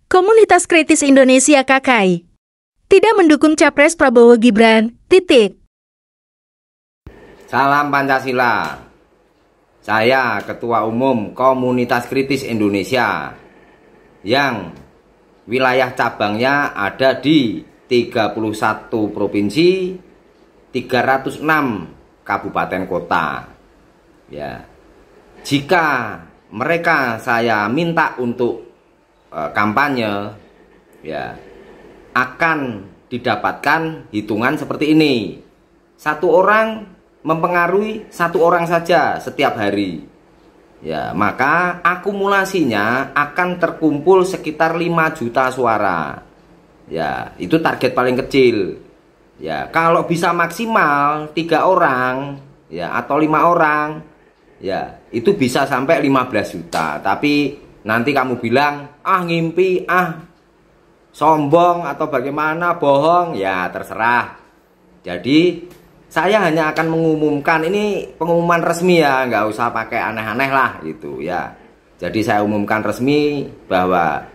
Komunitas Kritis Indonesia KKI tidak mendukung Capres Prabowo Gibran, titik. Salam Pancasila. Saya Ketua Umum Komunitas Kritis Indonesia yang wilayah cabangnya ada di 31 provinsi, 306 kabupaten kota. Ya. Jika mereka saya minta untuk kampanye, ya, akan didapatkan hitungan seperti ini. Satu orang mempengaruhi satu orang saja setiap hari. Ya, maka akumulasinya akan terkumpul sekitar 5 juta suara. Ya, itu target paling kecil. Ya, kalau bisa maksimal 3 orang, ya, atau 5 orang, ya, itu bisa sampai 15 juta. Tapi nanti kamu bilang, ngimpi, sombong atau bagaimana, bohong, ya terserah. Jadi saya hanya akan mengumumkan, ini pengumuman resmi ya, nggak usah pakai aneh-aneh lah gitu ya. Jadi saya umumkan resmi bahwa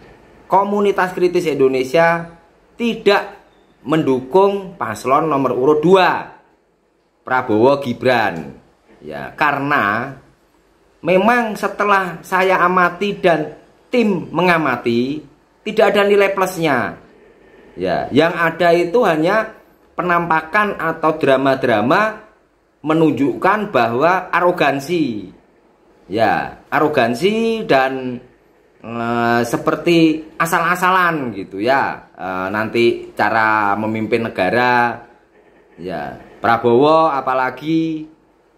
Komunitas Kritis Indonesia tidak mendukung paslon nomor urut 2 Prabowo Gibran. Ya, karena memang setelah saya amati dan tim mengamati, tidak ada nilai plusnya. Ya, yang ada itu hanya penampakan atau drama-drama menunjukkan bahwa arogansi. Ya, arogansi dan seperti asal-asalan gitu ya. Nanti cara memimpin negara, ya, Prabowo apalagi,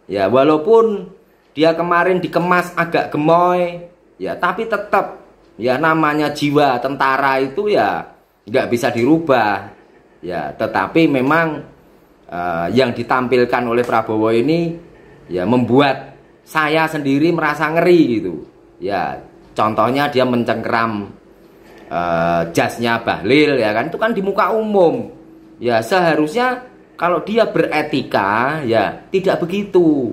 ya, walaupun dia kemarin dikemas agak gemoy, ya, tapi tetap ya namanya jiwa tentara itu ya nggak bisa dirubah. Ya, tetapi memang yang ditampilkan oleh Prabowo ini ya membuat saya sendiri merasa ngeri gitu. Ya, contohnya dia mencengkeram jasnya Bahlil, ya kan, itu kan di muka umum. Ya, seharusnya kalau dia beretika ya tidak begitu.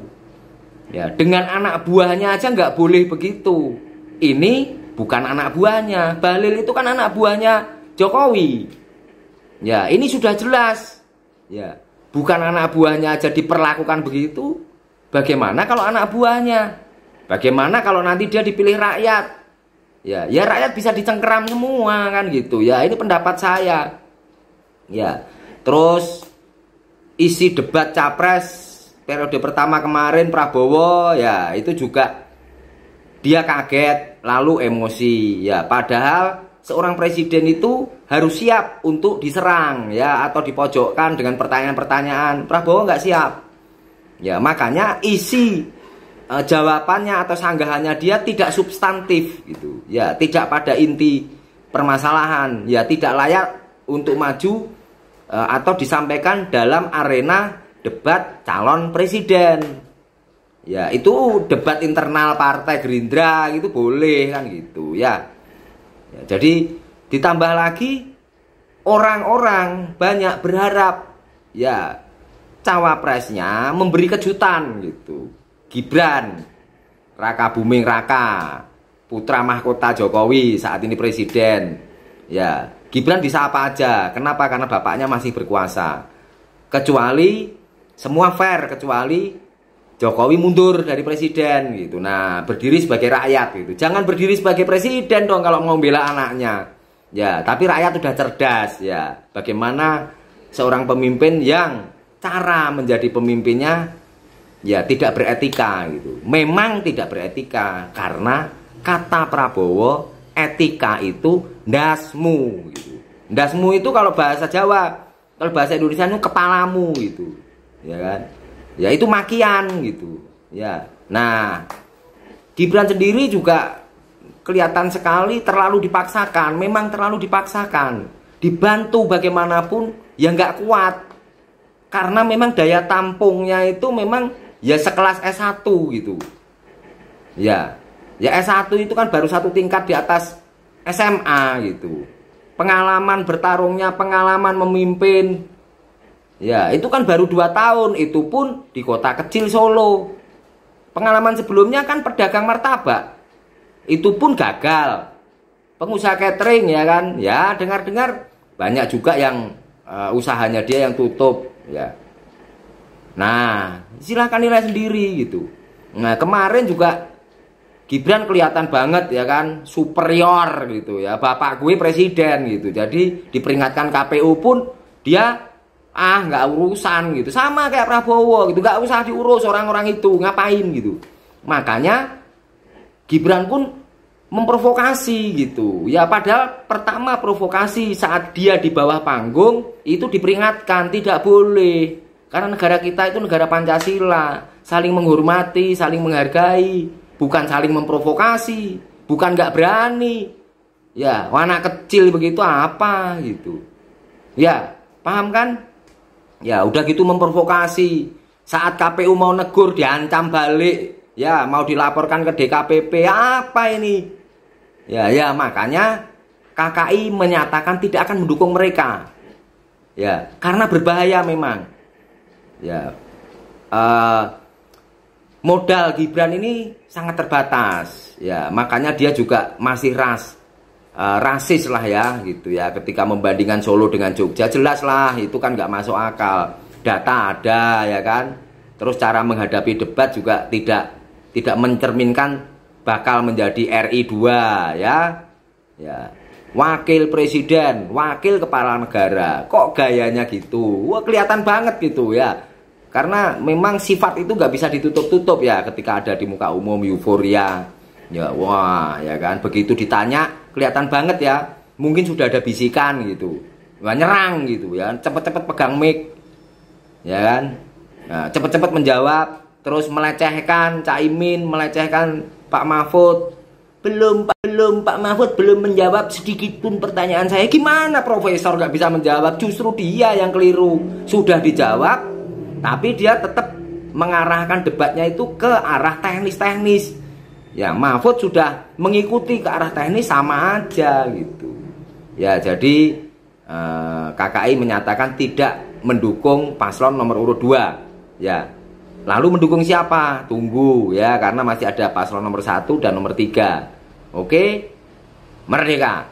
Ya, dengan anak buahnya aja nggak boleh begitu. Ini bukan anak buahnya. Bahlil itu kan anak buahnya Jokowi. Ya, ini sudah jelas. Ya, bukan anak buahnya aja diperlakukan begitu. Bagaimana kalau anak buahnya? Bagaimana kalau nanti dia dipilih rakyat? Ya, ya rakyat bisa dicengkeram semua kan gitu. Ya, ini pendapat saya. Ya, terus isi debat capres periode pertama kemarin Prabowo, ya itu juga dia kaget lalu emosi. Ya, padahal seorang presiden itu harus siap untuk diserang ya atau dipojokkan dengan pertanyaan-pertanyaan. Prabowo nggak siap. Ya, makanya isi jawabannya atau sanggahannya dia tidak substantif gitu. Ya, tidak pada inti permasalahan. Ya, tidak layak untuk maju atau disampaikan dalam arena debat calon presiden. Ya, itu debat internal partai Gerindra gitu boleh kan gitu ya. Ya, jadi ditambah lagi orang-orang banyak berharap ya cawapresnya memberi kejutan gitu. Gibran Raka Buming Raka, putra mahkota Jokowi, saat ini presiden. Ya, Gibran bisa apa aja. Kenapa? Karena bapaknya masih berkuasa. Kecuali semua fair, kecuali Jokowi mundur dari presiden gitu. Nah, berdiri sebagai rakyat gitu. Jangan berdiri sebagai presiden dong kalau mau bela anaknya. Ya, tapi rakyat udah cerdas ya. Bagaimana seorang pemimpin yang cara menjadi pemimpinnya ya tidak beretika gitu. Memang tidak beretika karena kata Prabowo, etika itu ndasmu gitu. Ndasmu itu kalau bahasa Jawa, kalau bahasa Indonesia itu kepalamu gitu. Ya kan? Ya itu makian gitu. Ya. Nah, Gibran sendiri juga kelihatan sekali terlalu dipaksakan. Memang terlalu dipaksakan. Dibantu bagaimanapun ya nggak kuat. Karena memang daya tampungnya itu memang ya sekelas S1 gitu. Ya. Ya S1 itu kan baru satu tingkat di atas SMA gitu. Pengalaman bertarungnya, pengalaman memimpin, ya itu kan baru 2 tahun. Itu pun di kota kecil Solo. Pengalaman sebelumnya kan pedagang martabak, itu pun gagal. pengusaha catering ya kan. Ya, dengar-dengar banyak juga yang usahanya dia yang tutup ya. Nah, silahkan nilai sendiri gitu. Nah, kemarin juga Gibran kelihatan banget ya kan, superior gitu ya. Bapak gue presiden gitu. Jadi diperingatkan KPU pun dia nggak urusan gitu. Sama kayak Prabowo gitu, nggak usah diurus orang-orang itu, ngapain gitu. Makanya Gibran pun memprovokasi gitu. Ya padahal pertama provokasi saat dia di bawah panggung itu diperingatkan tidak boleh. Karena negara kita itu negara Pancasila, saling menghormati, saling menghargai, bukan saling memprovokasi, bukan nggak berani. Ya, anak kecil begitu apa gitu. Ya, paham kan? Ya udah gitu memprovokasi. Saat KPU mau negur diancam balik. Ya mau dilaporkan ke DKPP. Apa ini? Ya makanya KKI menyatakan tidak akan mendukung mereka. Ya karena berbahaya memang. Ya modal Gibran ini sangat terbatas. Ya makanya dia juga masih rasis lah ya gitu ya, ketika membandingkan Solo dengan Jogja jelas lah itu kan nggak masuk akal, data ada ya kan, terus cara menghadapi debat juga tidak mencerminkan bakal menjadi RI 2 ya, wakil presiden, wakil kepala negara, kok gayanya gitu, wah kelihatan banget gitu ya, karena memang sifat itu nggak bisa ditutup-tutup ya, ketika ada di muka umum euforia. Ya wah ya kan, begitu ditanya kelihatan banget ya, mungkin sudah ada bisikan gitu, wah nyerang gitu ya, cepet-cepet pegang mic ya kan, nah, cepet-cepet menjawab, terus melecehkan Caimin, melecehkan Pak Mahfud. Belum Pak Mahfud belum menjawab sedikit pun pertanyaan saya. Gimana profesor nggak bisa menjawab? Justru dia yang keliru, sudah dijawab tapi dia tetap mengarahkan debatnya itu ke arah teknis-teknis. Ya Mahfud sudah mengikuti ke arah teknis sama aja gitu. Ya jadi KKI menyatakan tidak mendukung paslon nomor urut 2. Ya. Lalu mendukung siapa? Tunggu ya, karena masih ada paslon nomor 1 dan nomor 3. Oke? Merdeka.